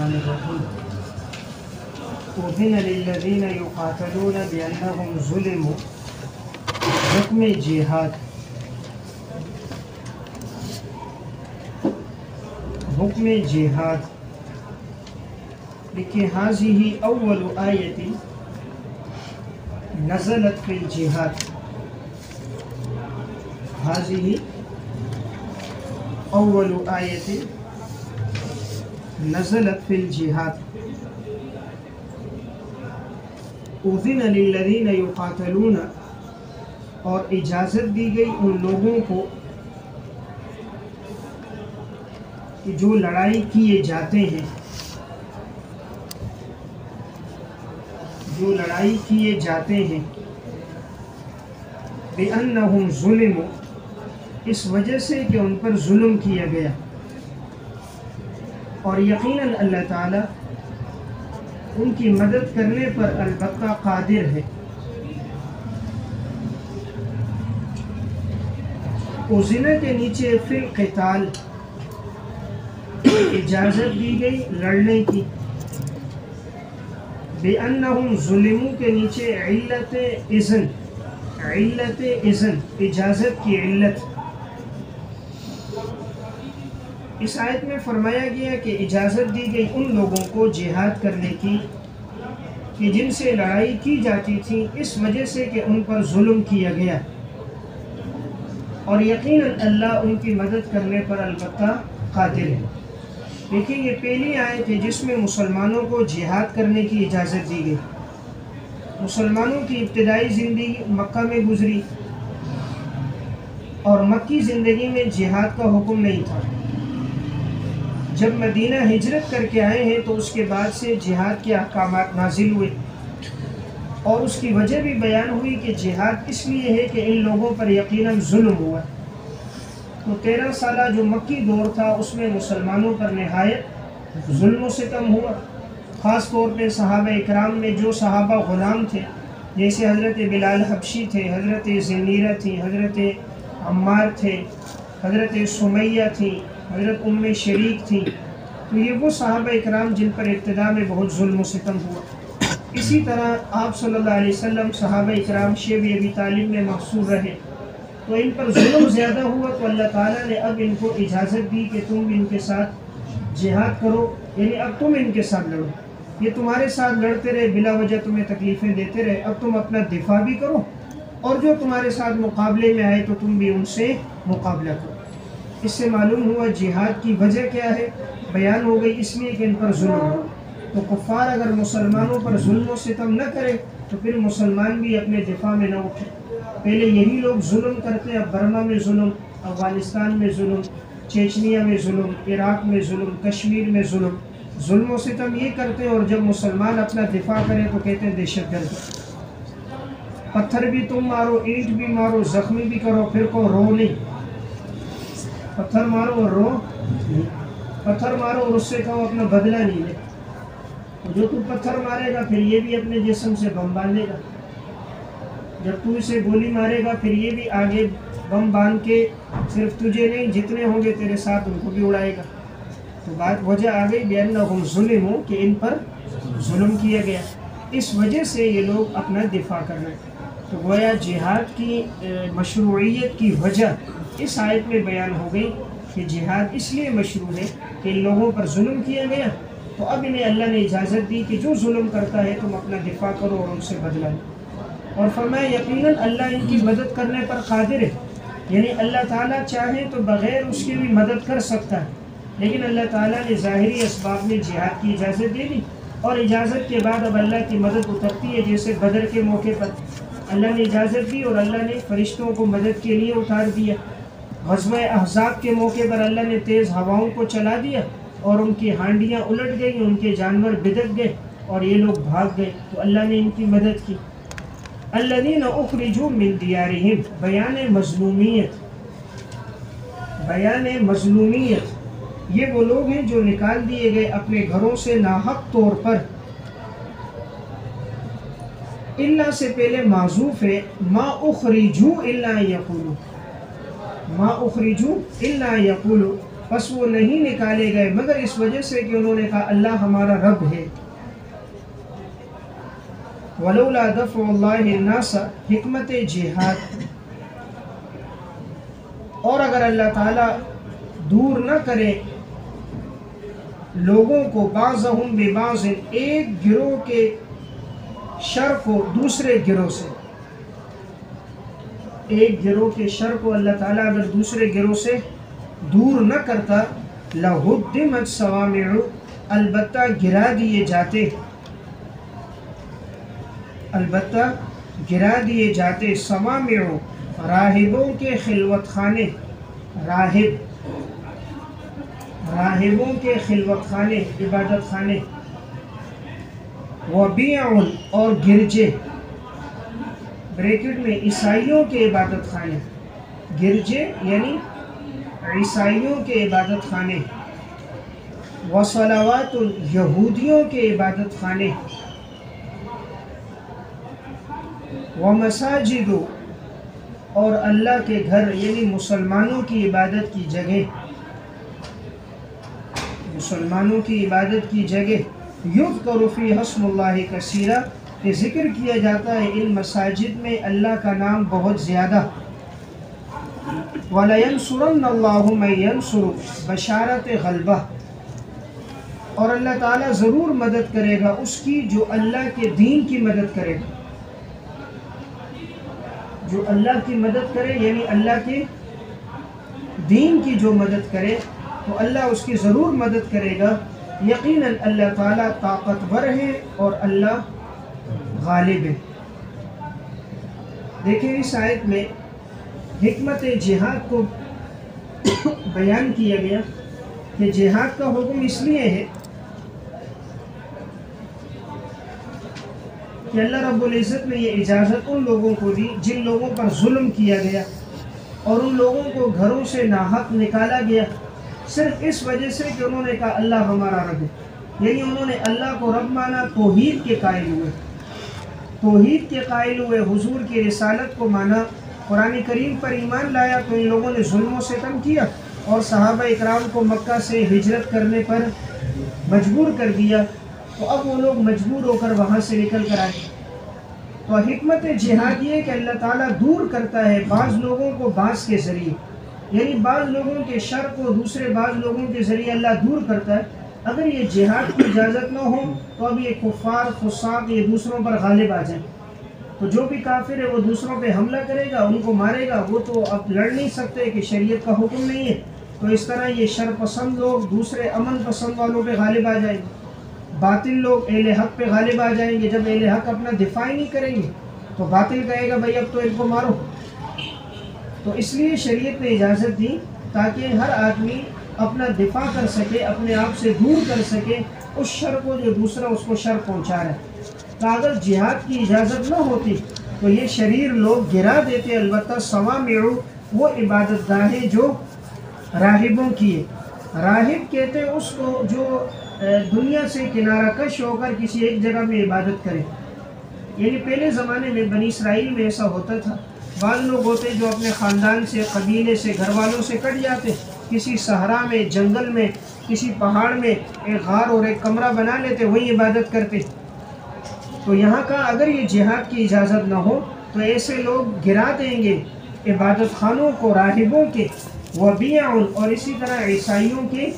الرحمن الرحیم اذن للذین یقاتلون بأنہم ظلموا حکم جہاد لکھیں هذه اول آیت نزلت فی الجہاد هذه اول آیت نزلت فی الجہاد اذن للذین یقاتلون اور اجازت دی گئی ان لوگوں کو کہ جو لڑائی کیے جاتے ہیں بِأَنَّهُمْ ظُلِمُوا اس وجہ سے کہ ان پر ظلم کیا گیا اور یقیناً اللہ تعالی ان کی مدد کرنے پر البتہ قادر ہے۔ اذن کے نیچے فی القتال اجازت دی گئی لڑنے کی، بِأَنَّهُمْ ظُلِمُوا کے نیچے علت اذن اجازت کی علت۔ اس آیت میں فرمایا گیا کہ اجازت دی گئی ان لوگوں کو جہاد کرنے کی کہ جن سے لڑائی کی جاتی تھی اس وجہ سے کہ ان پر ظلم کیا گیا، اور یقیناً اللہ ان کی مدد کرنے پر البتہ قادر ہے۔ دیکھیں یہ پہلی آیت ہے جس میں مسلمانوں کو جہاد کرنے کی اجازت دی گئی۔ مسلمانوں کی ابتدائی زندگی مکہ میں گزری اور مکی زندگی میں جہاد کا حکم نہیں تھا۔ جب مدینہ ہجرت کر کے آئے ہیں تو اس کے بعد سے جہاد کے احکامات نازل ہوئے، اور اس کی وجہ بھی بیان ہوئی کہ جہاد اس لیے ہے کہ ان لوگوں پر یقیناً ظلم ہوا۔ تو 13 سالہ جو مکی دور تھا اس میں مسلمانوں پر نہایت ظلم و ستم ہوا، خاص طور پہ صحابہ اکرام میں جو صحابہ غلام تھے، جیسے حضرت بلال حبشی تھے، حضرت زنیرہ تھی، حضرت عمار تھے، حضرت سمیہ تھی، حضرت ام شریک تھی، تو یہ وہ صحابہ اکرام جن پر ابتدا میں بہت ظلم و ستم ہوا۔ اسی طرح آپ صلی اللہ علیہ وسلم صحابہ اکرام شیب ابی طالب میں محصور رہے، تو ان پر ظلم زیادہ ہوا، تو اللہ تعالیٰ نے اب ان کو اجازت دی کہ تم ان کے ساتھ جہاد کرو، یعنی اب تم ان کے ساتھ لڑو۔ یہ تمہارے ساتھ لڑتے رہے، بلا وجہ تمہیں تکلیفیں دیتے رہے، اب تم اپنا دفاع بھی کرو، اور جو تمہارے ساتھ مقابلے میں آئے تو تم بھی ان سے مقابلہ کرو۔ اس سے معلوم ہوا جہاد کی وجہ کیا ہے، بیان ہو گئی، اس لیے کہ ان پر ظلم ہو۔ تو کفار اگر مسلمانوں پر ظلم و ستم نہ کرے تو پھر مسلمان بھی اپنے دفاع میں نہ اٹھے۔ پہلے یہی لوگ ظلم کرتے، اب برما میں ظلم، افغانستان میں ظلم، چیچنیا میں ظلم، عراق میں ظلم، کشمیر میں ظلم و ستم یہ کرتے ہیں، اور جب مسلمان اپنا دفاع کرے تو کہتے ہیں دہشت گرد۔ پتھر بھی تم مارو، اینٹ بھی مارو، زخمی بھی کرو، پھر کو رو نہیں۔ پتھر مارو اور رو، پتھر مارو اور اس سے کہو اپنا بدلہ نہیں لے۔ جو تو پتھر مارے گا پھر یہ بھی اپنے جسم سے بم باندھے گا، جب تو اسے گولی مارے گا پھر یہ بھی آگے بم باندھ کے صرف تجھے نہیں جتنے ہوں گے تیرے ساتھ ان کو بھی اڑائے گا۔ تو بات وجہ آ گئی بِأَنَّهُمْ ظُلِمُوا کہ ان پر ظلم کیا گیا، اس وجہ سے یہ لوگ اپنا دفاع کر رہے ہیں۔ تو گویا جہاد کی مشروعیت کی وجہ اس آیت میں بیان ہو گئی کہ جہاد اس لیے مشروع ہے کہ ان لوگوں پر ظلم کیا گیا، تو اب انہیں اللہ نے اجازت دی کہ جو ظلم کرتا ہے تم اپنا دفاع کرو اور ان سے بدلہ لو، اور فرمایا یقیناً اللہ ان کی مدد کرنے پر قادر ہے۔ یعنی اللہ تعالیٰ چاہے تو بغیر اس کی بھی مدد کر سکتا ہے، لیکن اللہ تعالیٰ نے ظاہری اسباب میں جہاد کی اجازت دے دی، اور اجازت کے بعد اب اللہ کی مدد اترتی ہے۔ جیسے بدر کے موقع پر اللہ نے اجازت دی اور اللہ نے فرشتوں کو مدد کے لیے اتار دیا۔ غزوہ احزاب کے موقع پر اللہ نے تیز ہواؤں کو چلا دیا اور ان کی ہانڈیاں الٹ گئیں، ان کے جانور بدک گئے اور یہ لوگ بھاگ گئے، تو اللہ نے ان کی مدد کی۔ الذین اخرجوا من دیارہم، بیان مظلومیت، یہ وہ لوگ ہیں جو نکال دیے گئے اپنے گھروں سے ناحق طور پر۔ اللہ سے پہلے معذوف ہے، ما اخرجوا الا یقولوا، ما اخرجوا الا یقولوا، بس وہ نہیں نکالے گئے مگر اس وجہ سے کہ انہوں نے کہا اللہ ہمارا رب ہے۔ وَلَوْلَا دَفْعُ اللَّهِ النَّاسَ، حکمت جہاد، اور اگر اللہ تعالیٰ دور نہ کرے لوگوں کو بعضهم ببعض، ایک گروہ کے شر کو دوسرے گروہ سے، ایک گروہ کے شر کو اللہ تعالیٰ اگر دوسرے گروہ سے دور نہ کرتا، لَهُدِّمَتْ صَوَامِعُ، البتہ گرا دیے جاتے، البتہ گرا دیے جاتے، صوامع، راہبوں کے خلوت خانے، راہبوں کے خلوت خانے، عبادت خانے، وبیع، اور گرجے، بریکٹ میں عیسائیوں کے عبادت خانے، گرجے یعنی عیسائیوں کے عبادت خانے، وصلوات، یہودیوں کے عبادت خانے، ومساجد، اور اللہ کے گھر یعنی مسلمانوں کی عبادت کی جگہ، مسلمانوں کی عبادت کی جگہ، یذکر فیہا اسم اللہ کثیرا، کہ ذکر کیا جاتا ہے ان مساجد میں اللہ کا نام بہت زیادہ، وَلَيَنْصُرَنَّ اللَّهُ مَن يَنْصُرُ، بشارت غلبہ، اور اللہ تعالیٰ ضرور مدد کرے گا اس کی جو اللہ کے دین کی مدد کرے گا، جو اللہ کی مدد کرے یعنی اللہ کے دین کی جو مدد کرے تو اللہ اس کی ضرور مدد کرے گا، یقیناً اللہ تعالیٰ طاقتور ہے اور اللہ غالب ہے۔ دیکھیں اس آیت میں حکمت جہاد کو بیان کیا گیا کہ جہاد کا حکم اس لیے ہے کہ اللہ رب العزت نے یہ اجازت ان لوگوں کو دی جن لوگوں پر ظلم کیا گیا اور ان لوگوں کو گھروں سے ناحق نکالا گیا، صرف اس وجہ سے کہ انہوں نے کہا اللہ ہمارا رب ہے، یعنی انہوں نے اللہ کو رب مانا، توحید کے قائل ہوئے، توحید کے قائل ہوئے، حضور کی رسالت کو مانا، قرآن کریم پر ایمان لایا، تو ان لوگوں نے ظلم و ستم کیا اور صحابہ اکرام کو مکہ سے ہجرت کرنے پر مجبور کر دیا، تو اب وہ لوگ مجبور ہو کر وہاں سے نکل کر آئے۔ تو حکمت جہاد یہ کہ اللہ تعالیٰ دور کرتا ہے بعض لوگوں کو بعض کے ذریعے، یعنی بعض لوگوں کے شر کو دوسرے بعض لوگوں کے ذریعے اللہ دور کرتا ہے۔ اگر یہ جہاد کی اجازت نہ ہو تو اب یہ کفار فساق یہ دوسروں پر غالب آ جائیں، تو جو بھی کافر ہے وہ دوسروں پہ حملہ کرے گا، ان کو مارے گا، وہ تو اب لڑ نہیں سکتے کہ شریعت کا حکم نہیں ہے، تو اس طرح یہ شر پسند لوگ دوسرے امن پسند والوں پہ غالب آ جائیں گے، باطل لوگ اہل حق پہ غالب آ جائیں گے۔ جب اہل حق اپنا دفاع ہی نہیں کریں گے تو باطل کہے گا بھائی اب تو ان کو مارو۔ تو اس لیے شریعت نے اجازت دی تاکہ ہر آدمی اپنا دفاع کر سکے، اپنے آپ سے دور کر سکے اس شر کو جو دوسرا اس کو شر پہنچا رہا ہے۔ تو اگر جہاد کی اجازت نہ ہوتی تو یہ شریر لوگ گرا دیتے، البتہ صوامع وہ عبادت گاہیں جو راہبوں کی ہے۔ راہب کہتے ہیں اس کو جو دنیا سے کنارہ کش ہو کر کسی ایک جگہ میں عبادت کرے، یعنی پہلے زمانے میں بنی اسرائیل میں ایسا ہوتا تھا، بعض لوگ ہوتے جو اپنے خاندان سے، قبیلے سے، گھر والوں سے کٹ جاتے، کسی صحرا میں، جنگل میں، کسی پہاڑ میں ایک غار اور ایک کمرہ بنا لیتے، وہی عبادت کرتے۔ تو یہاں کا اگر یہ جہاد کی اجازت نہ ہو تو ایسے لوگ گرا دیں گے عبادت خانوں کو، راہبوں کے، وبیع، اور اسی طرح عیسائیوں کے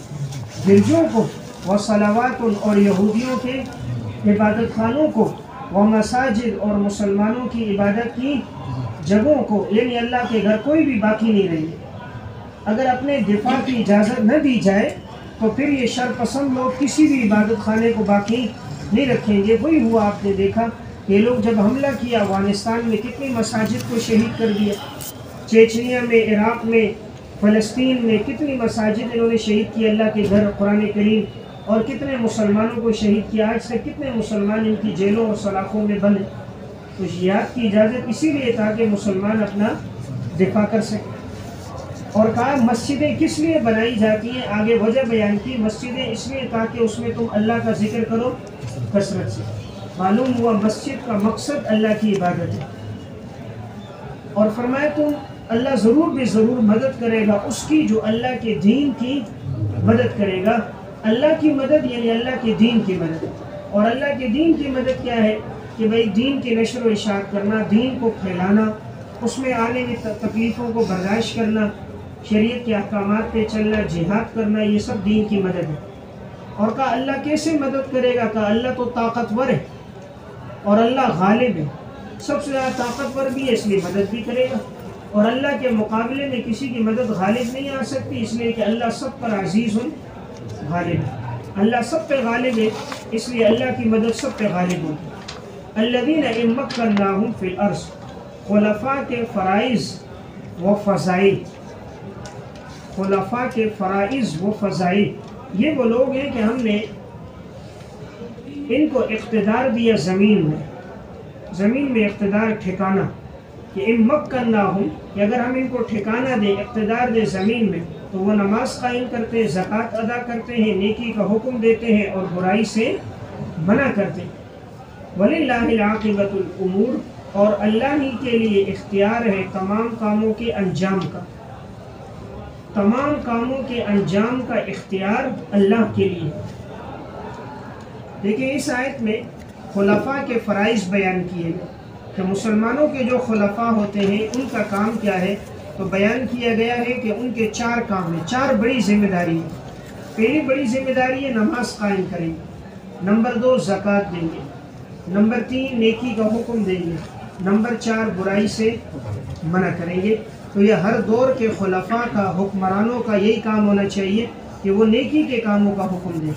گرجوں کو، وصلوات، اور یہودیوں کے عبادت خانوں کو، ومساجد، اور مسلمانوں کی عبادت کی جگہوں کو، یعنی اللہ کے گھر کوئی بھی باقی نہیں رہیں گے۔ اگر اپنے دفاع کی اجازت نہ دی جائے تو پھر یہ شر پسند لوگ کسی بھی عبادت خانے کو باقی نہیں رکھیں گے۔ وہی ہوا آپ نے دیکھا، یہ لوگ جب حملہ کیا افغانستان میں کتنی مساجد کو شہید کر دیا، چیچنیا میں، عراق میں، فلسطین میں کتنی مساجد انہوں نے شہید کی، اللہ کے گھر، قرآن کریم، اور کتنے مسلمانوں کو شہید کیا۔ آج سے کتنے مسلمان ان کی جیلوں اور سلاخوں میں بند ہیں۔ تو جہاد کی اجازت اسی لیے تاکہ مسلمان اپنا دفاع کر سکیں۔ اور کہا مسجدیں کس لیے بنائی جاتی ہیں، آگے وجہ بیان کی، مسجدیں اس لیے تاکہ اس میں تم اللہ کا ذکر کرو کثرت سے۔ معلوم ہوا مسجد کا مقصد اللہ کی عبادت ہے، اور فرمایا تم اللہ ضرور بے ضرور مدد کرے گا اس کی جو اللہ کے دین کی مدد کرے گا۔ اللہ کی مدد یعنی اللہ کے دین کی مدد، اور اللہ کے دین کی مدد کیا ہے کہ بھئی دین کی نشر و اشاعت کرنا، دین کو پھیلانا، اس میں آنے والی تکلیفوں کو برداشت کرنا، شریعت کے احکامات پہ چلنا، جہاد کرنا، یہ سب دین کی مدد ہے۔ اور کہا اللہ کیسے مدد کرے گا؟ کہا اللہ تو طاقتور ہے اور اللہ غالب ہے، سب سے زیادہ طاقتور بھی ہے اس لیے مدد بھی کرے گا، اور اللہ کے مقابلے میں کسی کی مدد غالب نہیں آ سکتی، اس لیے کہ اللہ سب پر عزیز غالب ہے، اللہ سب پہ غالب ہے، اس لیے اللہ کی مدد سب پہ غالب ہوتی ہے۔ الذین ان مکناہم فی الارض، خلفاء کے فرائض و فضائل، خلفاء کے فرائض و فضائل، یہ وہ لوگ ہیں کہ ہم نے ان کو اقتدار دیا زمین میں اقتدار ٹھکانہ، کہ ان مکناہم، کہ اگر ہم ان کو ٹھکانہ دیں، اقتدار دیں زمین میں، تو وہ نماز قائم کرتے ہیں، زکوٰۃ ادا کرتے ہیں، نیکی کا حکم دیتے ہیں اور برائی سے منع کرتے ہیں۔ وَلِلَّهِ الْعَاقِبَةُ الْأُمُورِ، اور اللہ ہی کے لیے اختیار ہے تمام کاموں کے انجام کا، تمام کاموں کے انجام کا اختیار اللہ کے لیے۔ دیکھیں اس آیت میں خلفاء کے فرائض بیان کیے گئے کہ مسلمانوں کے جو خلفاء ہوتے ہیں ان کا کام کیا ہے، تو بیان کیا گیا ہے کہ ان کے 4 کام ہیں، 4 بڑی ذمہ داری ہیں۔ پہلی بڑی ذمہ داری ہے نماز قائم کریں گے، نمبر 2 زکوٰۃ دیں گے، نمبر 3 نیکی کا حکم دیں گے، نمبر 4 برائی سے منع کریں گے۔ تو یہ ہر دور کے خلفاء کا، حکمرانوں کا یہی کام ہونا چاہیے کہ وہ نیکی کے کاموں کا حکم دیں،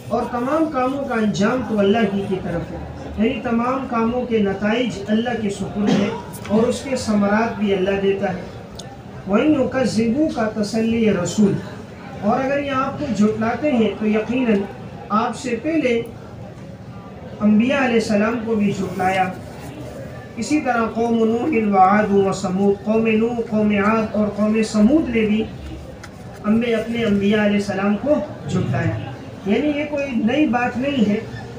اور تمام کاموں کا انجام تو اللہ ہی کی طرف ہے، یعنی تمام کاموں کے نتائج اللہ کے سپرد ہے اور اس کے ثمرات بھی اللہ دیتا ہے۔ وَإِن يُكَذِّبُوكَ کا تسلی رسول، اور اگر یہ آپ کو جھٹلاتے ہیں تو یقیناً آپ سے پہلے انبیاء علیہ السلام کو بھی جھٹلایا۔ اسی طرح قوم نوح وعاد وثمود، قوم نوح، قوم عاد اور قوم سمود نے بھی اپنے انبیاء علیہ السلام کو جھٹلایا۔ یعنی یہ کوئی نئی بات نہیں ہے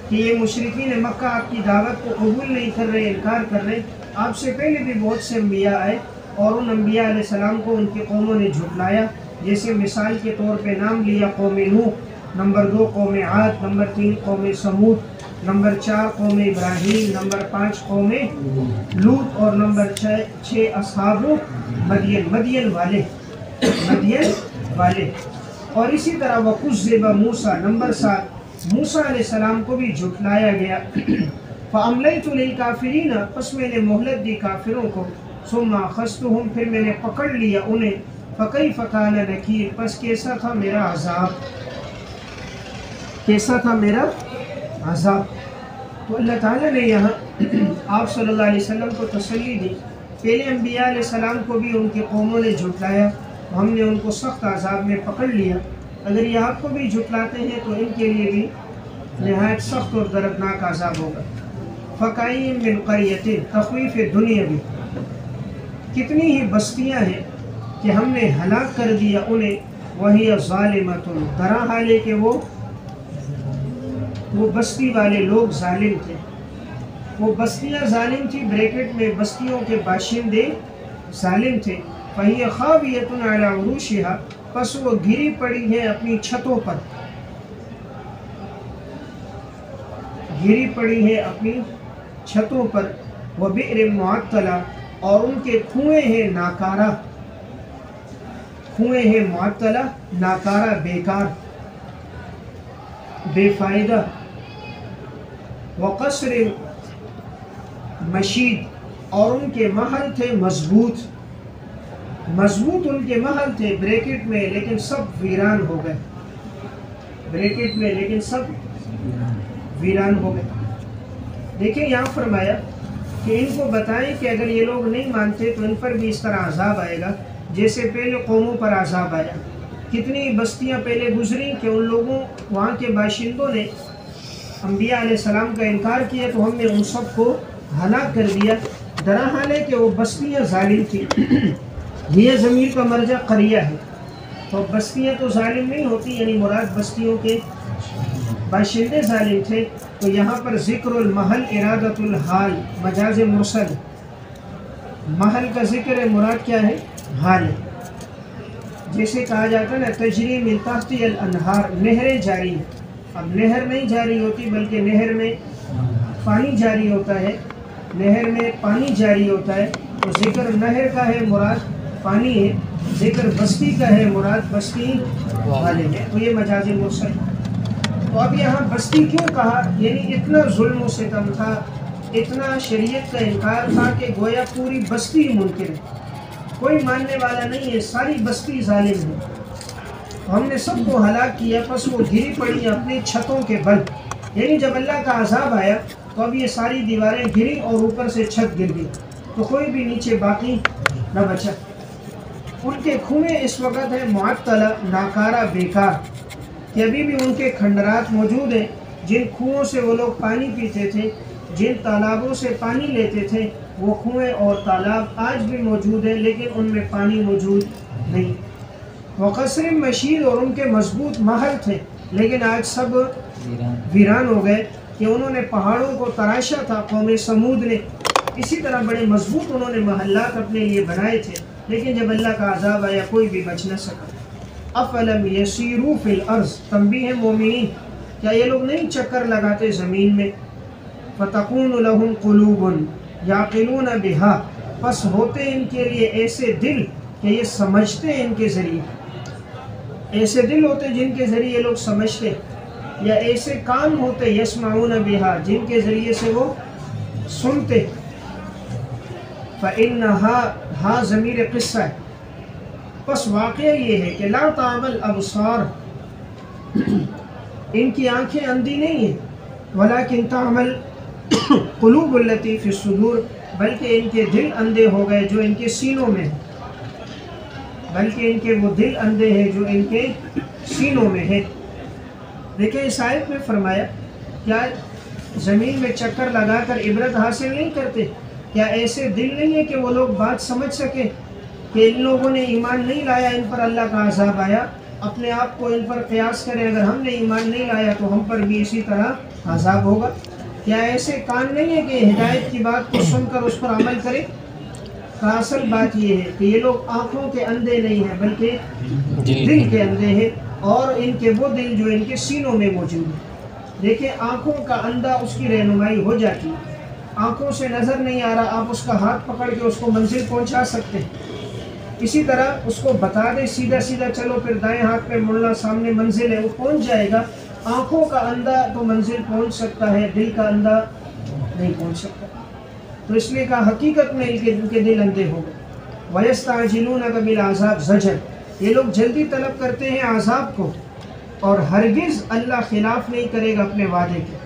کہ یہ مشرکین مکہ آپ کی دعوت کو قبول نہیں کر رہے، انکار کر رہے۔ آپ سے پہلے بھی بہت سے انبیاء آئے اور ان انبیاء علیہ السلام کو ان کی قوموں نے جھٹلایا، جیسے مثال کے طور پہ نام لیا قوم نوح، نمبر 2 قوم عاد، نمبر 3 قوم سمود، نمبر 4 قوم ابراہیم، نمبر 5 قوم لوط، اور نمبر 6 اصحاب مدین والے۔ اور اسی طرح وَكُذِّبَ مُوسَىٰ، نمبر 7 موسیٰ علیہ السلام کو بھی جھٹلایا گیا۔ فَأَمْلَيْتُ لِلْكَافِرِينَ، پس میں نے مہلت دی کافروں کو، ثُمَّ أَخَذْتُهُمْ، پھر میں نے پکڑ لیا انہیں، فَكَيْفَ كَانَ نَكِيرِ، پس کیسا تھا میرا عذاب، کیسا تھا میرا عذاب۔ تو اللہ تعالیٰ نے یہاں آپ صلی اللہ علیہ وسلم کو تسلی دی، پہلے انبیاء علیہ السلام کو بھی ان کے قوموں نے جھٹلایا، ہم نے ان کو سخت عذاب میں پکڑ لیا، اگر یہ آپ کو بھی جھٹلاتے ہیں تو ان کے لیے بھی نہایت سخت اور دردناک عذاب ہوگا۔ فَكَأَيِّن مِّن قَرْيَةٍ، تخویف دنیاوی، کتنی ہی بستیاں ہیں کہ ہم نے ہلاک کر دیا انہیں، وَهِيَ ظَالِمَةٌ، درا حال ہے کہ وہ بستی والے لوگ ظالم تھے، وہ بستیاں ظالم تھی، بریکٹ میں بستیوں کے باشندے ظالم تھے۔ فَهِيَ خَاوِيَةٌ عَلَىٰ عُرُوشِهَا، پس وہ گری پڑی ہے اپنی چھتوں پر، گری پڑی ہے اپنی چھتوں پر۔ وَبِئْرٍ مُعَطَّلَةٍ، اور ان کے کنویں ہیں ناکارہ، کنویں ہیں معطلہ، ناکارہ، بیکار، بے فائدہ۔ وَقَصْرٍ مشید، اور ان کے محل تھے مضبوط، مضبوط ان کے محل تھے بریکٹ میں، لیکن سب ویران ہو گئے، بریکٹ میں لیکن سب ویران ہو گئے۔ دیکھیں یہاں فرمایا کہ ان کو بتائیں کہ اگر یہ لوگ نہیں مانتے تو ان پر بھی اس طرح عذاب آئے گا جیسے پہلے قوموں پر عذاب آیا۔ کتنی بستیاں پہلے گزری کہ ان لوگوں، وہاں کے باشندوں نے انبیاء علیہ السلام کا انکار کیا تو ہم نے ان سب کو ہلاک کر دیا، درا حال ہے کہ وہ بستیاں ظالم تھیں۔ یہ ضمیر کا مرجع قریہ ہے، تو بستیاں تو ظالم نہیں ہوتی، یعنی مراد بستیوں کے باشندے ظالم تھے۔ تو یہاں پر ذکر المحل ارادت الحال، مجاز مرسل، محل کا ذکر ہے، مراد کیا ہے؟ حال ہے۔ جیسے کہا جاتا ہے نا تجری من تحتی الانہار، نہریں جاری ہیں. اب نہر نہیں جاری ہوتی بلکہ نہر میں پانی جاری ہوتا ہے، نہر میں پانی جاری ہوتا ہے. تو ذکر نہر کا ہے مراد پانی ہے، ذکر بستی کا ہے مراد بستی والے ہیں. تو یہ مجاز مرسل. تو اب یہاں بستی کیوں کہا؟ یعنی اتنا ظلم و ستم تھا، اتنا شریعت کا انکار تھا کہ گویا پوری بستی منکر ہے، کوئی ماننے والا نہیں ہے، ساری بستی ظالم ہے. ہم نے سب کو ہلاک کیا، پس وہ گری پڑی اپنی چھتوں کے بل. یعنی جب اللہ کا عذاب آیا تو اب یہ ساری دیواریں گری اور اوپر سے چھت گر گئی، تو کوئی بھی نیچے باقی نہ بچا. ان کے کنویں اس وقت ہیں معطلہ، ناکارہ، بیکار، کہ ابھی بھی ان کے کھنڈرات موجود ہیں. جن کنووں سے وہ لوگ پانی پیتے تھے، جن تالابوں سے پانی لیتے تھے، وہ کنویں اور تالاب آج بھی موجود ہیں، لیکن ان میں پانی موجود نہیں. وقصر مشید، اور ان کے مضبوط محل تھے، لیکن آج سب ویران ہو گئے. کہ انہوں نے پہاڑوں کو تراشا تھا قوم سمود نے، اسی طرح بڑے مضبوط انہوں نے محلات اپنے لیے بنائے تھے، لیکن جب اللہ کا عذاب آیا کوئی بھی بچ نہ سکا. افلم یسیروا فی الارض، تنبیہ مومنین، کیا یہ لوگ نہیں چکر لگاتے زمین میں؟ فتکون لہم قلوب یعقلون بہا، پس ہوتے ان کے لیے ایسے دل کہ یہ سمجھتے ہیں ان کے ذریعے. ایسے دل ہوتے جن کے ذریعے یہ لوگ سمجھتے، یا ایسے کان ہوتے یسمعون بہا، جن کے ذریعے سے وہ سنتے. فإنہا، ہاں ضمیر قصہ ہے، پس واقعہ یہ ہے کہ لا تعمل ابصار، ان کی آنکھیں اندھی نہیں ہیں، ولیکن تعمل قلوب التی فی الصدور، بلکہ ان کے دل اندھے ہو گئے جو ان کے سینوں میں ہیں. بلکہ ان کے وہ دل اندھے ہیں جو ان کے سینوں میں ہیں. دیکھیں اس آیت میں فرمایا کیا زمین میں چکر لگا کر عبرت حاصل نہیں کرتے؟ کیا ایسے دل نہیں ہے کہ وہ لوگ بات سمجھ سکے کہ ان لوگوں نے ایمان نہیں لایا، ان پر اللہ کا عذاب آیا؟ اپنے آپ کو ان پر قیاس کریں، اگر ہم نے ایمان نہیں لایا تو ہم پر بھی اسی طرح عذاب ہوگا. کیا ایسے کان نہیں ہے کہ ہدایت کی بات کو سن کر اس پر عمل کرے؟ کا اصل بات یہ ہے کہ یہ لوگ آنکھوں کے اندھے نہیں ہیں بلکہ دل کے اندھے ہیں، اور ان کے وہ دل جو ان کے سینوں میں موجود ہیں. دیکھیں آنکھوں کا اندھا اس کی رہنمائی ہو جاتی ہے، آنکھوں سے نظر نہیں آ رہا، آپ اس کا ہاتھ پکڑ کے اس کو منزل پہنچا سکتے ہیں. اسی طرح اس کو بتا دے سیدھا سیدھا چلو، پھر دائیں ہاتھ پہ مڑنا، سامنے منزل ہے، وہ پہنچ جائے گا. آنکھوں کا اندھا تو منزل پہنچ سکتا ہے، دل کا اندھا نہیں پہنچ سکتا. تو اس لیے کہا حقیقت میں ان کے دل اندھے ہو گئے. وَيَسْتَعْجِلُونَكَ بِالْعَذَابِ زَجْرًا، یہ لوگ جلدی طلب کرتے ہیں عذاب کو، اور ہرگز اللہ خلاف نہیں کرے گا اپنے وعدے کے.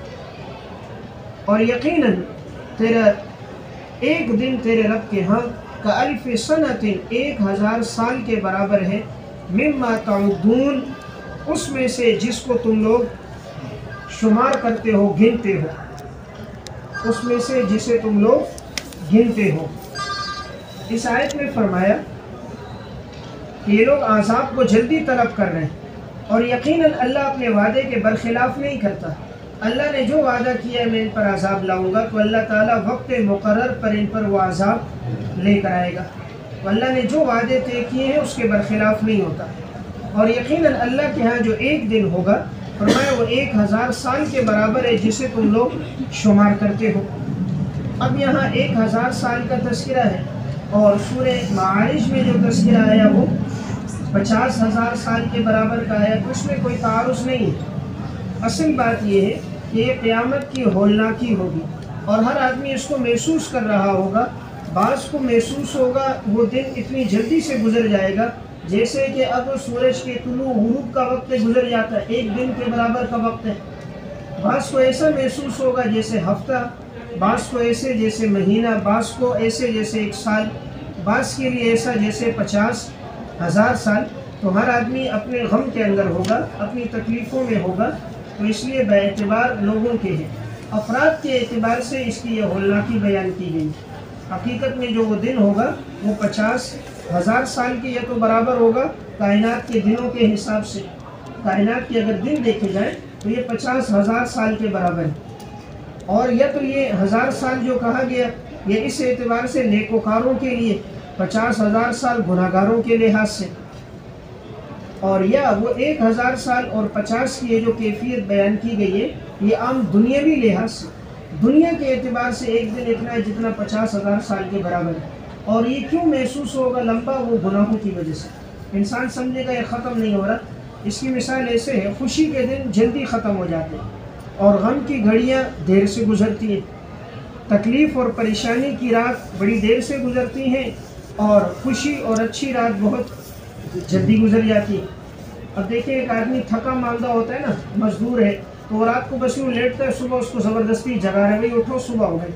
اور یقیناً تیرا ایک دن تیرے رب کے ہاں کألف سنۃ، 1000 سال کے برابر ہے، مما تعدون، اس میں سے جس کو تم لوگ شمار کرتے ہو، گنتے ہو، اس میں سے جسے تم لوگ گنتے ہو. اس آیت میں فرمایا کہ یہ لوگ عذاب کو جلدی طلب کر رہے ہیں، اور یقیناً اللہ اپنے وعدے کے برخلاف نہیں کرتا. اللہ نے جو وعدہ کیا ہے میں ان پر عذاب لاؤں گا، تو اللہ تعالیٰ وقت مقرر پر ان پر وہ عذاب لے کر آئے گا. تو اللہ نے جو وعدے طے کیے ہیں اس کے برخلاف نہیں ہوتا. اور یقیناً اللہ کے ہاں جو ایک دن ہوگا، فرمایا وہ 1000 سال کے برابر ہے جسے تم لوگ شمار کرتے ہو. اب یہاں 1000 سال کا تذکرہ ہے، اور سورہ معارج میں جو تذکرہ آیا وہ 50,000 سال کے برابر کا ہے. تو اس میں کوئی تعارض نہیں ہے. اصل بات یہ ہے کہ یہ قیامت کی ہولناکی ہوگی، اور ہر آدمی اس کو محسوس کر رہا ہوگا. بعض کو محسوس ہوگا وہ دن اتنی جلدی سے گزر جائے گا جیسے کہ اب سورج کے طلوع غروب کا وقت گزر جاتا ہے، ایک دن کے برابر کا وقت ہے. بعض کو ایسا محسوس ہوگا جیسے ہفتہ، بعض کو ایسے جیسے مہینہ، بعض کو ایسے جیسے 1 سال، بعض کے لیے ایسا جیسے 50,000 سال. تو ہر آدمی اپنے غم کے اندر ہوگا، اپنی تکلیفوں میں ہوگا. تو اس لیے بے اعتبار لوگوں کے ہیں، افراد کے اعتبار سے اس کی یہ ہولناکی بیان کی گئی. حقیقت میں جو وہ دن ہوگا وہ 50,000 سال کے یا تو برابر ہوگا کائنات کے دنوں کے حساب سے. کائنات کے اگر دن دیکھے جائیں تو یہ 50,000 سال کے برابر ہے. اور یا تو یہ 1000 سال جو کہا گیا یہ اس اعتبار سے نیکوکاروں کے لیے، 50,000 سال گناہگاروں کے لحاظ سے. اور یا وہ 1000 سال اور 50 کی یہ جو کیفیت بیان کی گئی ہے یہ عام دنیاوی لحاظ سے، دنیا کے اعتبار سے ایک دن اتنا ہے جتنا 50,000 سال کے برابر ہے۔ اور یہ کیوں محسوس ہوگا لمبا؟ وہ گناہوں کی وجہ سے۔ انسان سمجھے گا یہ ختم نہیں ہو رہا۔ اس کی مثال ایسے ہے، خوشی کے دن جلدی ختم ہو جاتے ہیں اور غم کی گھڑیاں دیر سے گزرتی ہیں، تکلیف اور پریشانی کی رات بڑی دیر سے گزرتی ہیں، اور خوشی اور اچھی رات بہت جلدی گزر جاتی ہے۔ اب دیکھیں ایک آدمی تھکا ماندہ ہوتا ہے نا، مزدور ہے، تو وہ رات کو بس یوں لیٹتا ہے، صبح اس کو زبردستی جگا رہے، بھائی اٹھو صبح ہو گئی۔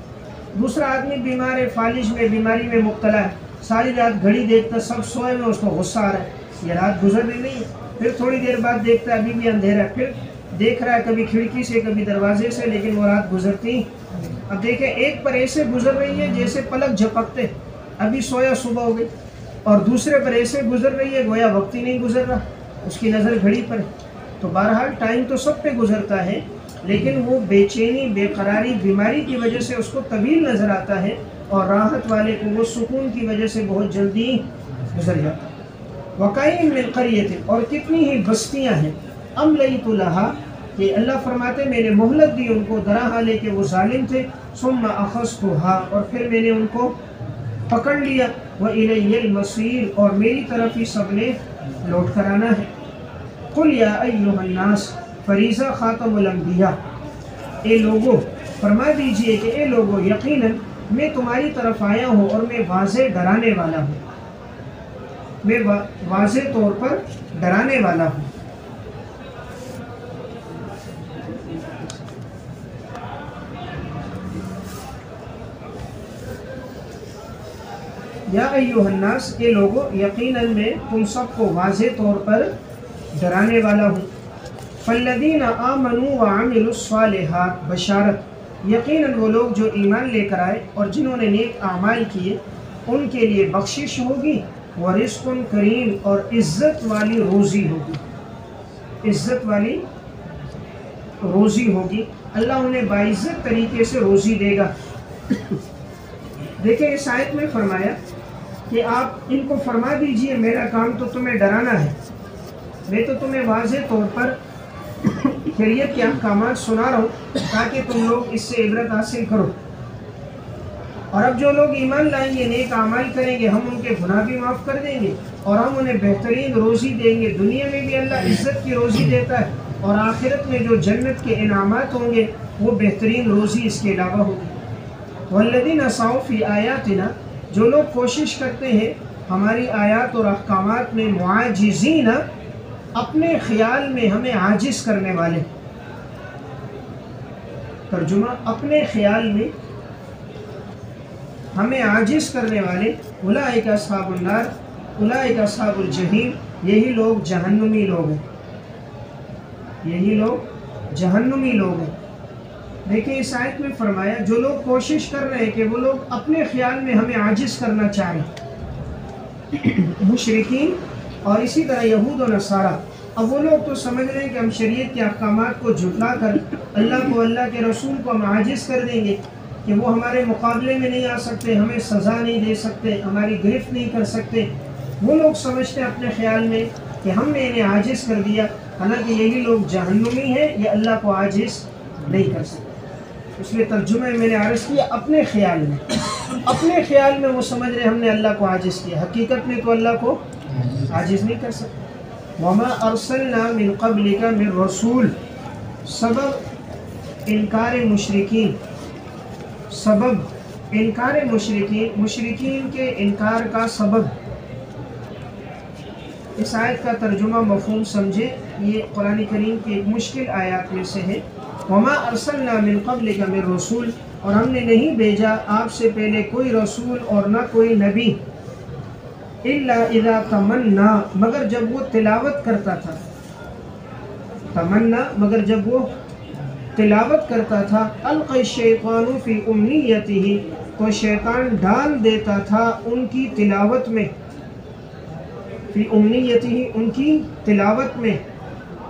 دوسرا آدمی بیمار ہے، فالج میں بیماری میں مبتلا ہے، ساری رات گھڑی دیکھتا، سب سوئے میں، اس کو غصہ آ رہا ہے، یہ رات گزر رہی نہیں ہے۔ پھر تھوڑی دیر بعد دیکھتا ہے ابھی بھی اندھیرا ہے، پھر دیکھ رہا ہے کبھی کھڑکی سے کبھی دروازے سے، لیکن وہ رات گزرتی۔ اب دیکھیں ایک پر ایسے گزر رہی ہے جیسے پلک جھپکتے، ابھی سویا صبح ہو گئی، اور دوسرے پر ایسے گزر رہی ہے گویا وقت ہی نہیں گزر رہا، اس کی نظر گھڑی پر ہے۔ تو بہرحال ٹائم تو سب پہ گزرتا ہے، لیکن وہ بے چینی، بے قراری، بیماری کی وجہ سے اس کو طویل نظر آتا ہے، اور راحت والے کو وہ سکون کی وجہ سے بہت جلدی گزر جاتا ہے۔ وَقَيْمٍ مِّن قَرْيَةٍ، اور کتنی ہی بستیاں ہیں، أَمْلَيْتُ لَهَا، کہ اللہ فرماتے میں نے مہلت دی ان کو، درا حالے کہ وہ ظالم تھے، ثُمَّ أَخَذْتُهَا، اور پھر میں نے ان کو پکڑ لیا، وَإِلَيَّ الْمَصِيرُ، اور میری طرف ہی سب نے لوٹ کر آنا ہے۔ قُلْ يَا أَيُّهَا النَّاسُ، فریضہ خاتم الانبیاء، اے لوگو فرما دیجئے کہ اے لوگو یقیناً میں تمہاری طرف آیا ہوں اور میں واضح ڈرانے والا ہوں، میں واضح طور پر ڈرانے والا ہوں۔ یا ایھا الناس، اے لوگو یقیناً میں تم سب کو واضح طور پر ڈرانے والا ہوں۔ فالذین آمنوا وعملوا الصالحات، بشارت یقیناً وہ لوگ جو ایمان لے کر آئے اور جنہوں نے نیک اعمال کیے ان کے لیے بخشش ہوگی، ورزق کریم، اور عزت والی روزی ہوگی، عزت والی روزی ہوگی، اللہ انہیں باعزت طریقے سے روزی دے گا۔ دیکھیں اس آیت میں فرمایا کہ آپ ان کو فرما دیجئے میرا کام تو تمہیں ڈرانا ہے، میں تو تمہیں واضح طور پر شریعت کے احکامات سنا رہا ہوں تاکہ تم لوگ اس سے عبرت حاصل کرو۔ اور اب جو لوگ ایمان لائیں گے، نیک اعمال کریں گے، ہم ان کے گناہ بھی معاف کر دیں گے اور ہم انہیں بہترین روزی دیں گے۔ دنیا میں بھی اللہ عزت کی روزی دیتا ہے، اور آخرت میں جو جنت کے انعامات ہوں گے وہ بہترین روزی اس کے علاوہ ہوگی۔ والذین سعوا فی آیاتنا، جو لوگ کوشش کرتے ہیں ہماری آیات اور احکامات میں، معاجزین، اپنے خیال میں ہمیں عاجز کرنے والے، ترجمہ اپنے خیال میں ہمیں عاجز کرنے والے، اولئک اصحاب النار، اولئک اصحاب الجحیم، یہی لوگ جہنمی لوگ ہیں، یہی لوگ جہنمی لوگ ہیں۔ دیکھیں اس آیت میں فرمایا جو لوگ کوشش کر رہے ہیں کہ وہ لوگ اپنے خیال میں ہمیں عاجز کرنا چاہیں، مشرکین اور اسی طرح یہود و نصارہ، اب وہ لوگ تو سمجھ رہے ہیں کہ ہم شریعت کے احکامات کو جھٹلا کر اللہ کو، اللہ کے رسول کو ہم عاجز کر دیں گے کہ وہ ہمارے مقابلے میں نہیں آ سکتے، ہمیں سزا نہیں دے سکتے، ہماری گرفت نہیں کر سکتے۔ وہ لوگ سمجھتے ہیں اپنے خیال میں کہ ہم نے انہیں عاجز کر دیا، حالانکہ یہی لوگ جہنمی ہیں، یہ اللہ کو عاجز نہیں کر سکتے۔ اس لیے ترجمہ میں نے عرض کیا اپنے خیال میں، اپنے خیال میں وہ سمجھ رہے ہم نے اللہ کو عاجز کیا، حقیقت میں تو اللہ کو عاجز نہیں کر سکتے۔ وما ارسلنا من قبلک من رسول، سبب انکار مشرکین، سبب انکار مشرکین، مشرکین کے انکار کا سبب۔ اس آیت کا ترجمہ مفہوم سمجھے، یہ قرآن کریم کی ایک مشکل آیات میں سے ہے۔ وما ارسلنا من قبلک من رسول، اور ہم نے نہیں بھیجا آپ سے پہلے کوئی رسول اور نہ کوئی نبی، الا اذا تمنا، مگر جب وہ تلاوت کرتا تھا، تمنا مگر جب وہ تلاوت کرتا تھا، القی الشیطان فی امنیتہ، تو شیطان ڈال دیتا تھا ان کی تلاوت میں، فی امنیتہ ان کی تلاوت میں،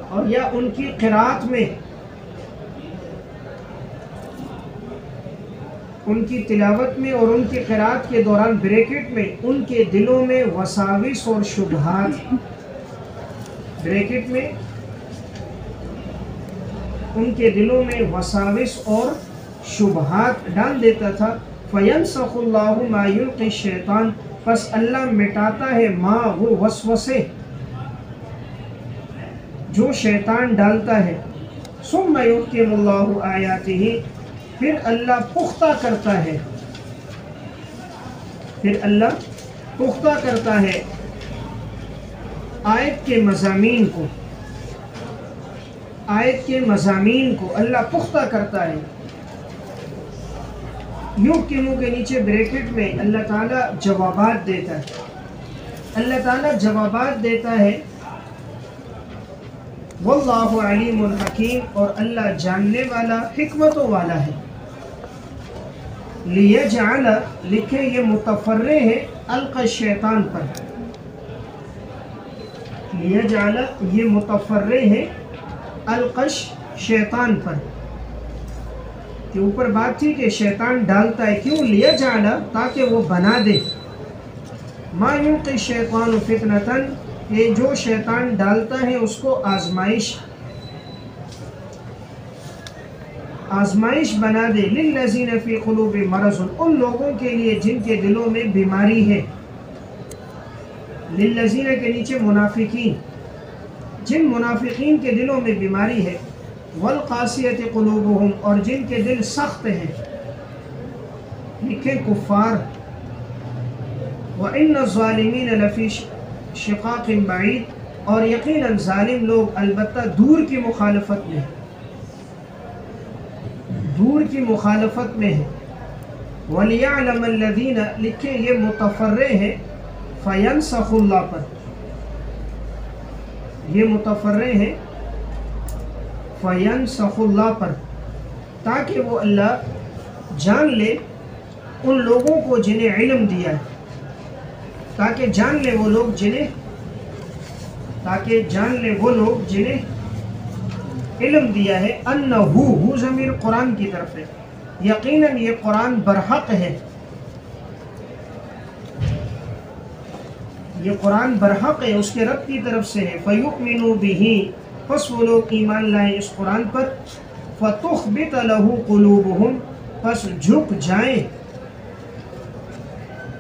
اور یا ان کی قرات میں، ان کی تلاوت میں اور ان کی قرات کے دوران بریکٹ میں، ان کے دلوں میں وساوس اور شبہات، بریکٹ میں ان کے دلوں میں وساوس اور شبہات ڈال دیتا تھا. فَيَنْسَخُ اللَّهُ مَا يُلْقِي الشَّيْطَانُ، پس اللہ مٹاتا ہے ما وہ وسوسے جو شیطان ڈالتا ہے. ثُمَّ يُحْكِمُ اللَّهُ آيَاتِهِ، پھر اللہ پختہ کرتا ہے، پھر اللہ پختہ کرتا ہے آیت کے مضامین کو، آیت کے مضامین کو اللہ پختہ کرتا ہے. یحکمو کے نیچے بریکٹ میں اللہ تعالیٰ جوابات دیتا ہے، اللہ تعالیٰ جوابات دیتا ہے. واللہ علیم حکیم، اور اللہ جاننے والا حکمتوں والا ہے. لیجعل، لکھے یہ متفرع ہے القى الشیطان پر، لیجعل یہ متفرع ہے القى الشیطان پر، کہ اوپر بات تھی کہ شیطان ڈالتا ہے. کیوں؟ لیجعل، تاکہ وہ بنا دے ما یلقی الشیطان فتنۃ، یہ جو شیطان ڈالتا ہے اس کو آزمائش، آزمائش بنا دے. للذین فی قلوب مرض، ان لوگوں کے لیے جن کے دلوں میں بیماری ہے. للذین کے نیچے منافقین، جن منافقین کے دلوں میں بیماری ہے. والقاسیۃ قلوبہم، اور جن کے دل سخت ہیں، لکھے کفار. وَإِنَّ الظَّالِمِينَ لَفِي شِقَاقٍ بَعِيدٍ، اور یقیناً ظالم لوگ البتہ دور کی مخالفت میں، دور کی مخالفت میں ہے. وَلِيَعْلَمَ الَّذِينَ، لکھے یہ متفرع ہے فَيَنْسَخُ اللہ پر، یہ متفرع ہے فَيَنْسَخُ اللہ پر، تاکہ وہ اللہ جان لے ان لوگوں کو جنہیں علم دیا ہے، تاکہ جان لے وہ لوگ جنہیں، تاکہ جان لے وہ لوگ جنہیں علم دیا ہے. انہو ضمیر قرآن کی طرف ہے، یقیناً یہ قرآن برحق ہے، یہ قرآن برحق ہے، اس کے رب کی طرف سے ہے. فَيُؤْمِنُوا بِهِ، پس وہ لوگ ایمان لائیں اس قرآن پر. فَتُخْبِتَ لَهُ قُلُوبُهُمْ، پس جھک جائیں،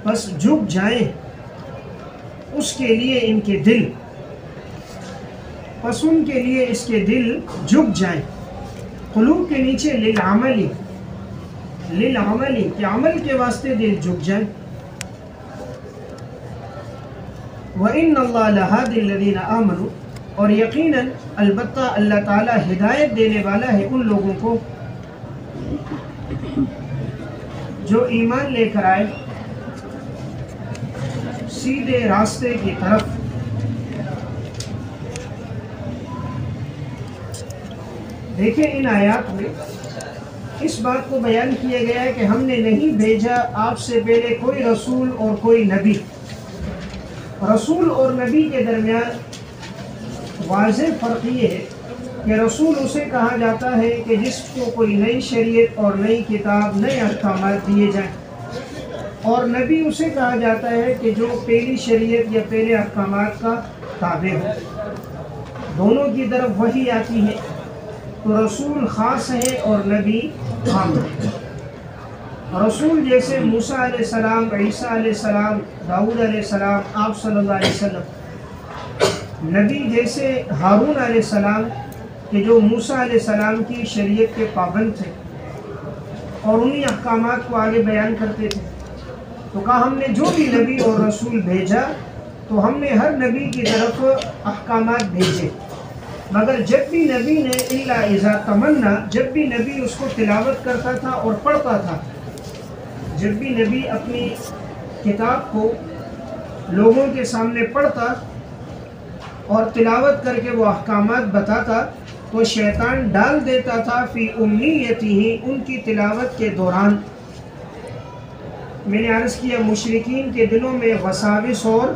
پس جھک جائیں اس کے لیے ان کے دل، پس ان کے لیے اس کے دل جھک جائیں. قلوب کے نیچے للعملی، للعملی کہ عمل کے واسطے دل جھک جائیں. وَإِنَّ اللَّهَ لَهَادِ الَّذِينَ آمَنُوا، اور یقیناً البتہ اللہ تعالیٰ ہدایت دینے والا ہے ان لوگوں کو جو ایمان لے کر آئے سیدھے راستے کی طرف. دیکھیں ان آیات میں اس بات کو بیان کیا گیا ہے کہ ہم نے نہیں بھیجا آپ سے پہلے کوئی رسول اور کوئی نبی. رسول اور نبی کے درمیان واضح فرق یہ ہے کہ رسول اسے کہا جاتا ہے کہ جس کو کوئی نئی شریعت اور نئی کتاب، نئے احکامات دیے جائیں، اور نبی اسے کہا جاتا ہے کہ جو پہلی شریعت یا پہلے احکامات کا تابع ہو. دونوں کی طرف وحی آتی ہے، تو رسول خاص ہے اور نبی عام ہے. رسول جیسے موسیٰ علیہ السلام، عیسیٰ علیہ السلام، داؤد علیہ السلام، آپ صلی اللہ علیہ وسلم. نبی جیسے ہارون علیہ السلام کہ جو موسیٰ علیہ السلام کی شریعت کے پابند تھے اور انہی احکامات کو آگے بیان کرتے تھے. تو کہا ہم نے جو بھی نبی اور رسول بھیجا تو ہم نے ہر نبی کی طرف احکامات بھیجے، مگر جب بھی نبی نے الا اذا تمنا، جب بھی نبی اس کو تلاوت کرتا تھا اور پڑھتا تھا، جب بھی نبی اپنی کتاب کو لوگوں کے سامنے پڑھتا اور تلاوت کر کے وہ احکامات بتاتا، تو شیطان ڈال دیتا تھا فی امنیتہ، ان کی تلاوت کے دوران. میں نے عرض کیا مشرکین کے دلوں میں وساوس اور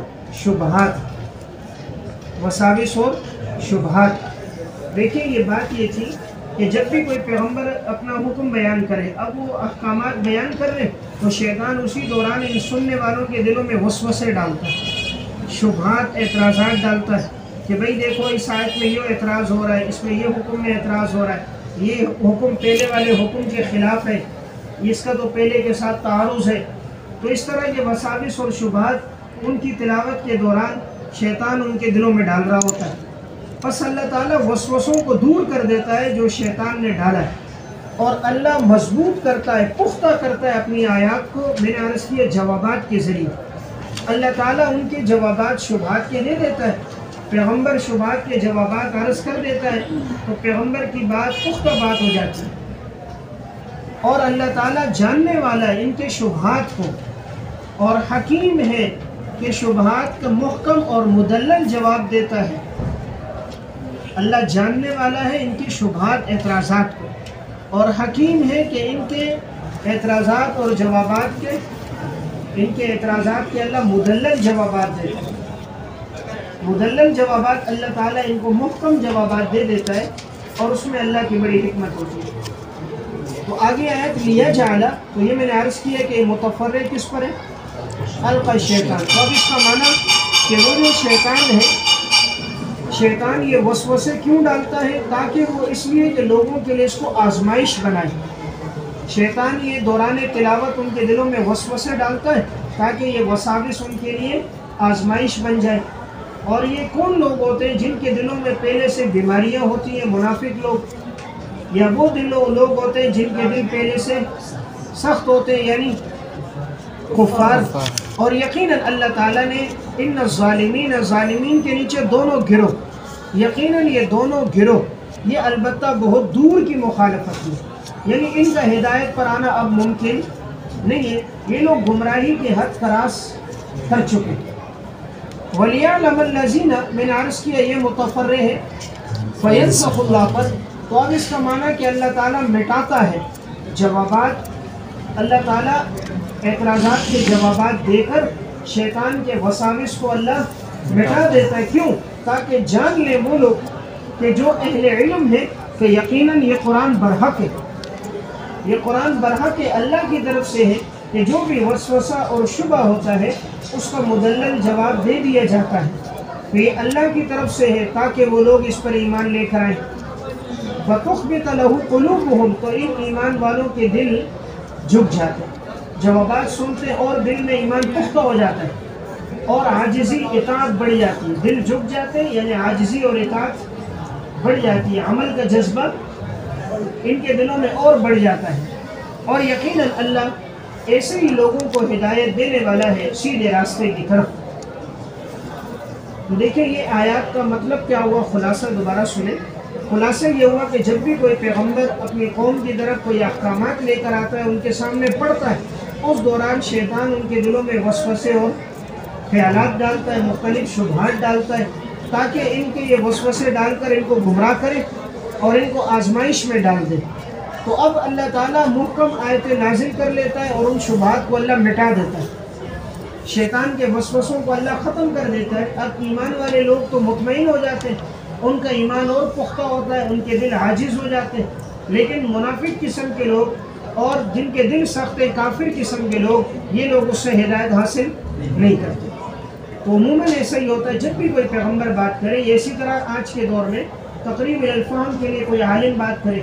شبہات، وساوس اور شبہات. دیکھیں یہ بات یہ تھی کہ جب بھی کوئی پیغمبر اپنا حکم بیان کرے، اب وہ احکامات بیان کر رہے تو شیطان اسی دوران ان سننے والوں کے دلوں میں وسوسے ڈالتا ہے، شبہات، اعتراضات ڈالتا ہے. کہ بھئی دیکھو اس آیت میں یہ اعتراض ہو رہا ہے، اس میں یہ حکم میں اعتراض ہو رہا ہے، یہ حکم پہلے والے حکم کے خلاف ہے، اس کا تو پہلے کے ساتھ تعارض ہے۔ تو اس طرح کے وساوس اور شبہات ان کی تلاوت کے دوران شیطان ان کے دلوں میں ڈال رہا ہوتا ہے۔ پس اللہ تعالیٰ وسوسوں کو دور کر دیتا ہے جو شیطان نے ڈالا ہے، اور اللہ مضبوط کرتا ہے، پختہ کرتا ہے اپنی آیات کو، میں نے عرض کیا جوابات کے ذریعے۔ اللہ تعالیٰ ان کے جوابات شبہات کے دے دیتا ہے، پیغمبر شبہات کے جوابات عرض کر دیتا ہے تو پیغمبر کی بات پختہ بات ہو جاتی ہے، اور اللہ تعالیٰ جاننے والا ہے ان کے شبہات کو، اور حکیم ہے کہ شبہات کا محکم اور مدلل جواب دیتا ہے۔ اللہ جاننے والا ہے ان کے شبہات اعتراضات کو، اور حکیم ہے کہ ان کے اعتراضات اور جوابات کے، ان کے اعتراضات کے اللہ مدلل جوابات دیتا ہے۔ مدلل جوابات اللہ تعالیٰ ان کو محکم جوابات دے دیتا ہے، اور اس میں اللہ کی بڑی حکمت ہوتی ہے۔ تو آگے آیت لیا جعلا، تو یہ میں نے عرض کیا کہ متفرع کس پر ہے؟ القا شیطان۔ تو اب اس کا معنی کہ وہ جو شیطان ہے، شیطان یہ وسوسے کیوں ڈالتا ہے؟ تاکہ وہ اس لیے کہ لوگوں کے لیے اس کو آزمائش بنائے۔ شیطان یہ دوران تلاوت ان کے دلوں میں وسوسے ڈالتا ہے تاکہ یہ وساوس ان کے لیے آزمائش بن جائے۔ اور یہ کون لوگ ہوتے ہیں جن کے دلوں میں پہلے سے بیماریاں ہوتی ہیں؟ منافق لوگ، یا وہ لوگ ہوتے ہیں جن کے دل پہلے سے سخت ہوتے ہیں، یعنی کفار۔ اور یقیناً اللہ تعالیٰ نے ان الظالمین، ظالمین کے نیچے دونوں گروہ، یقیناً یہ دونوں گروہ یہ البتہ بہت دور کی مخالفت ہے، یعنی ان کا ہدایت پر آنا اب ممکن نہیں ہے، یہ لوگ گمراہی کے حد کراس کر چکے۔ وَلِيَعْلَمَ الَّذِينَ، میں نے عرض کیا یہ متفرع ہے فَيَنْسَخُ اللَّهُ پر، تو اب اس کا معنی کہ اللہ تعالیٰ مٹاتا ہے جوابات، اللہ تعالیٰ اعتراضات کے جوابات دے کر شیطان کے وساوس کو اللہ مٹا دیتا ہے۔ کیوں؟ تاکہ جان لے وہ لوگ کہ جو اہل علم ہے کہ یقیناً یہ قرآن برحق ہے، یہ قرآن برحق ہے، اللہ کی طرف سے ہے، کہ جو بھی وسوسہ اور شبہ ہوتا ہے اس کا مدلل جواب دے دیا جاتا ہے، تو یہ اللہ کی طرف سے ہے تاکہ وہ لوگ اس پر ایمان لے کر آئیں۔ وَتُخْبِتَ لَهُ قُلُوبُهُمْ، تو ان ایمان والوں کے دل جھک جاتے ہیں، جوابات سنتے ہیں اور دل میں ایمان پختہ ہو جاتا ہے، اور عاجزی اطاعت بڑھ جاتی ہے۔ دل جھک جاتے ہیں یعنی عاجزی اور اطاعت بڑھ جاتی ہے، عمل کا جذبہ ان کے دلوں میں اور بڑھ جاتا ہے، اور یقیناً اللہ ایسے ہی لوگوں کو ہدایت دینے والا ہے سیدھے راستے کی طرف۔ تو دیکھیں یہ آیات کا مطلب کیا ہوا، خلاصہ دوبارہ سنیں۔ خلاصہ یہ ہوا کہ جب بھی کوئی پیغمبر اپنی قوم کی طرف کوئی احکامات لے کر آتا ہے، ان کے سامنے پڑھتا ہے، اس دوران شیطان ان کے دلوں میں وسوسے اور خیالات ڈالتا ہے، مختلف شبہات ڈالتا ہے، تاکہ ان کے یہ وسوسے ڈال کر ان کو گمراہ کرے اور ان کو آزمائش میں ڈال دے۔ تو اب اللہ تعالیٰ محکم آیتیں نازل کر لیتا ہے اور ان شبہات کو اللہ مٹا دیتا ہے، شیطان کے وسوسوں کو اللہ ختم کر دیتا ہے۔ اب ایمان والے لوگ تو مطمئن ہو جاتے ہیں، ان کا ایمان اور پختہ ہوتا ہے، ان کے دل عاجز ہو جاتے ہیں۔ لیکن منافق قسم کے لوگ اور جن کے دل سخت ہے، کافر قسم کے لوگ، یہ لوگ اس سے ہدایت حاصل نہیں کرتے۔ تو عموماً ایسا ہی ہوتا ہے جب بھی کوئی پیغمبر بات کرے، اسی طرح آج کے دور میں تقریب الفہم کے لیے کوئی عالم بات کرے،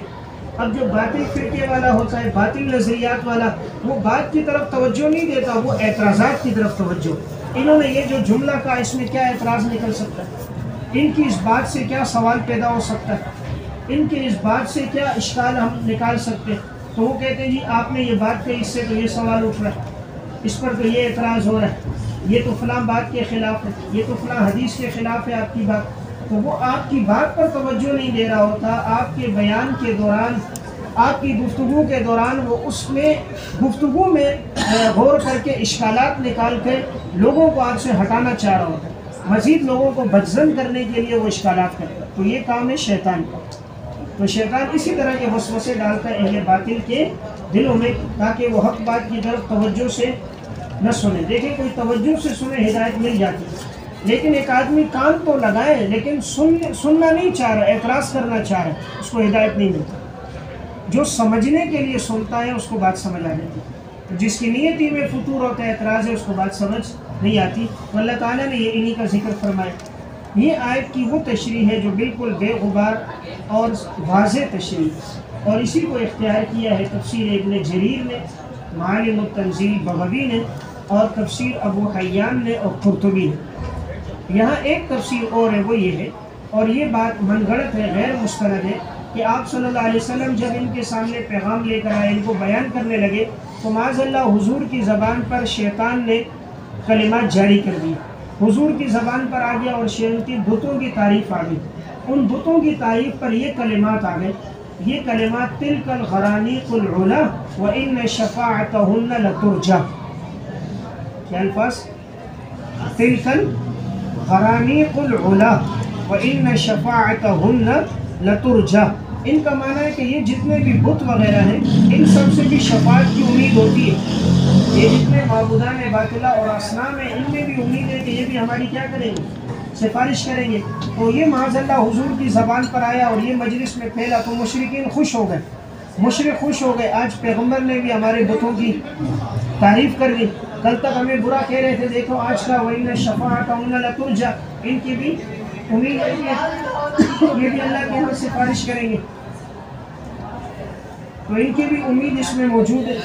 اب جو باطل فرقے والا ہوتا ہے، باطل نظریات والا، وہ بات کی طرف توجہ نہیں دیتا، وہ اعتراضات کی طرف توجہ۔ انہوں نے یہ جو جملہ کہا، اس میں کیا اعتراض نکل سکتا ہے، ان کی اس بات سے کیا سوال پیدا ہو سکتا ہے، ان کے اس بات سے کیا اشکال ہم نکال سکتے ہیں۔ تو وہ کہتے ہیں جی آپ نے یہ بات کہی، اس سے تو یہ سوال اٹھ رہا ہے، اس پر تو یہ اعتراض ہو رہا ہے، یہ تو فلاں بات کے خلاف ہے، یہ تو فلاں حدیث کے خلاف ہے آپ کی بات۔ تو وہ آپ کی بات پر توجہ نہیں دے رہا ہوتا، آپ کے بیان کے دوران، آپ کی گفتگو کے دوران وہ اس میں گفتگو میں غور کر کے اشکالات نکال کے لوگوں کو آپ سے ہٹانا چاہ رہا ہوتا ہے، مزید لوگوں کو بدظن کرنے کے لیے وہ اشکالات کرتا ہے۔ تو یہ کام ہے شیطان کا۔ تو شیطان اسی طرح کے وسوسے ڈالتا ہے اہل باطل کے دلوں میں تاکہ وہ حق بات کی طرف توجہ سے نہ سنے۔ دیکھیں کوئی توجہ سے سنے ہدایت مل جاتی ہے، لیکن ایک آدمی کان تو لگائے لیکن سننا نہیں چاہ رہا، اعتراض کرنا چاہ رہا ہے، اس کو ہدایت نہیں ملتی۔ جو سمجھنے کے لیے سنتا ہے اس کو بات سمجھ آ جاتی ہے، جس کی نیتی میں فطور ہوتا ہے، اعتراض ہے، اس کو بات سمجھ نہیں آتی۔ تو اللہ تعالیٰ نے یہ انہی کا ذکر فرمایا۔ یہ آیت کی وہ تشریح ہے جو بالکل بے غبار اور واضح تشریح، اور اسی کو اختیار کیا ہے تفسیر ابن جریر نے، معالم التنزیل بغوی نے، اور تفسیر ابو حیان نے اور قرطبی نے۔ یہاں ایک تفسیر اور ہے، وہ یہ ہے، اور یہ بات من گھڑت ہے، غیر مستند ہے، کہ آپ صلی اللہ علیہ وسلم جب ان کے سامنے پیغام لے کر آئے، ان کو بیان کرنے لگے، تو معاذ اللہ حضور کی زبان پر شیطان نے کلمات جاری کر دی، حضور کی زبان پر آ گیا، اور ان کی بتوں کی تعریف آ گئی۔ ان بتوں کی تعریف پر یہ کلمات آ گئے، یہ کلمات تلک الغرانیق العلا وان شفاعتہن لترجا۔ کیا الفاظ؟ تلک الغرانیق العلا وان شفاعتہن لترجا۔ ان کا معنی ہے کہ یہ جتنے بھی بت وغیرہ ہیں، ان سب سے بھی شفاعت کی امید ہوتی ہے۔ یہ جتنے معبودان باطلہ اور اصنام ہیں، ان میں بھی امید ہے کہ یہ بھی ہماری کیا کریں گے؟ سفارش کریں گے۔ تو یہ معاذ اللہ حضور کی زبان پر آیا اور یہ مجلس میں پھیلا، تو مشرکین خوش ہو گئے، مشرک خوش ہو گئے، آج پیغمبر نے بھی ہمارے بتوں کی تعریف کر دی، کل تک ہمیں برا کہہ رہے تھے، دیکھو آج کا وَإِنَّ شَفَاعَتَهُنَّ لَتُرْجَىٰ، ان کی بھی امید ہے کہ یہ بھی اللہ کے یہاں سفارش کریں گے، تو ان کی بھی امید اس میں موجود ہے۔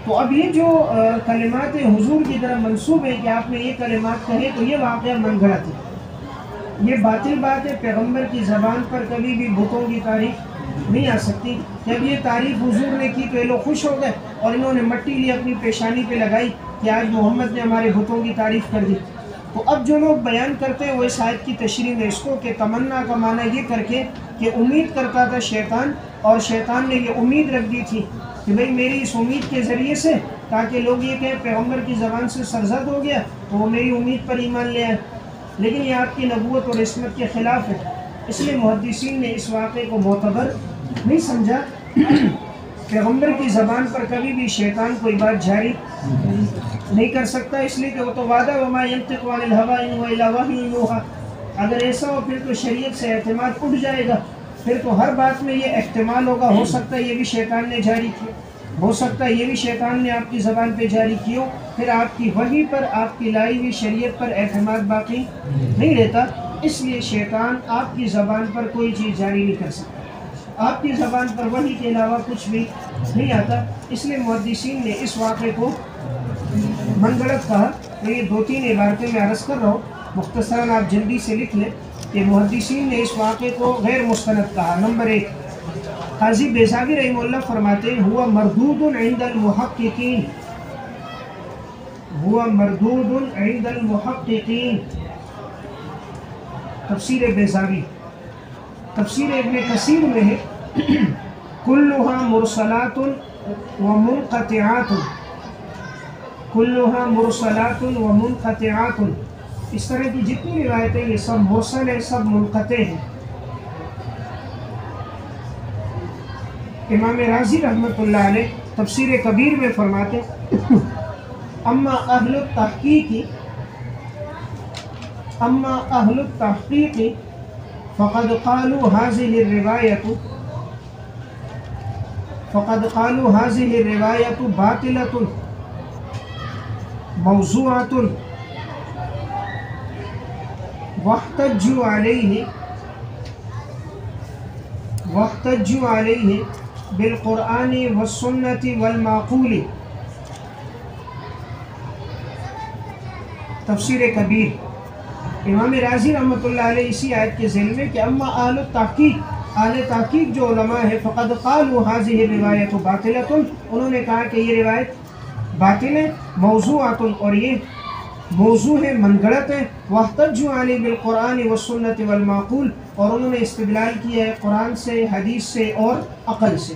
تو اب یہ جو کلمات حضور کی طرف منسوب ہے کہ آپ نے یہ کلمات کہے، تو یہ واقعہ من گھڑت ہے، یہ باطل بات ہے۔ پیغمبر کی زبان پر کبھی بھی بتوں کی تعریف نہیں آ سکتی۔ جب یہ تعریف حضور نے کی تو یہ لوگ خوش ہو گئے، اور انہوں نے مٹی لی اپنی پیشانی پہ لگائی کہ آج محمد نے ہمارے بتوں کی تعریف کر دی۔ تو اب جو لوگ بیان کرتے ہیں وہ اس آیت کی تشریح میں اس کو کہ تمنا کا معنی یہ کر کے کہ امید کرتا تھا شیطان، اور شیطان نے یہ امید رکھ دی تھی کہ بھئی میری اس امید کے ذریعے سے، تاکہ لوگ یہ کہیں پیغمبر کی زبان سے سرزد ہو گیا تو وہ میری امید پر ایمان لے آئے، لیکن یہ آپ کی نبوت اور عصمت کے خلاف ہے۔ اس لیے محدثین نے اس واقعے کو معتبر نہیں سمجھا۔ پیغمبر کی زبان پر کبھی بھی شیطان کوئی بات جاری نہیں کر سکتا، اس لیے کہ وہ تو وعدہ وما ينطق عن الهوى ان هو الا وحی یوحى۔ اگر ایسا ہو پھر تو شریعت سے اعتماد اٹھ جائے گا، پھر تو ہر بات میں یہ احتمال ہوگا، ہو سکتا ہے یہ بھی شیطان نے جاری کیا، ہو سکتا ہے یہ بھی شیطان نے آپ کی زبان پہ جاری کیوں، پھر آپ کی وحی پر، آپ کی لائی ہوئی شریعت پر اعتماد باقی نہیں رہتا۔ اس لیے شیطان آپ کی زبان پر کوئی چیز جاری نہیں کر سکتا، آپ کی زبان پر وحی کے علاوہ کچھ بھی نہیں آتا۔ اس لیے محدثین نے اس واقعے کو من گھڑت کہا۔ میں یہ 2-3 عبارتیں میں عرض کر رہا ہوں، مختصراً آپ جلدی سے لکھ لیں کہ محدثین نے اس واقعے کو غیر مستند کہا۔ نمبر 1، قاضی بیضاوی رحمہ اللہ فرماتے ہیں ہوا مردود عند المحققین، ہوا مردود عند المحققین، تفسیر بیضاوی۔ تفسیر ابن کثیر میں ہے کلھا مرسلات ومنقطعات، کلھا مرسلات ومنقطعات، اس طرح کی جتنی روایتیں یہ سب مرسل ہیں، سب منقطع ہیں۔ امام رازی رحمۃ اللہ علیہ تفسیر کبیر میں فرماتے اما اہل التحقیق، اما اہل التحقیق فقد قالوا هذه الروایت، فقد قالوا هذه الروایت باطلة موضوعة واحتجوا علیہ بالقرآن والسنة والمعقول۔ تفسیر کبیر، امام رازی رحمۃ اللہ علیہ اسی آیت کے ذیل میں کہ اما اہل التحقیق، اہل تحقیق جو علماء ہے، فقد قالوا هذه الروایت باطلۃ، انہوں نے کہا کہ یہ روایت باطل ہے، موضوعۃ، اور یہ موضوع ہے، من گھڑت ہے، واحتجوا علیہ بالقرآن والسنة والمعقول، اور انہوں نے استدلال کیا ہے قرآن سے، حدیث سے اور عقل سے۔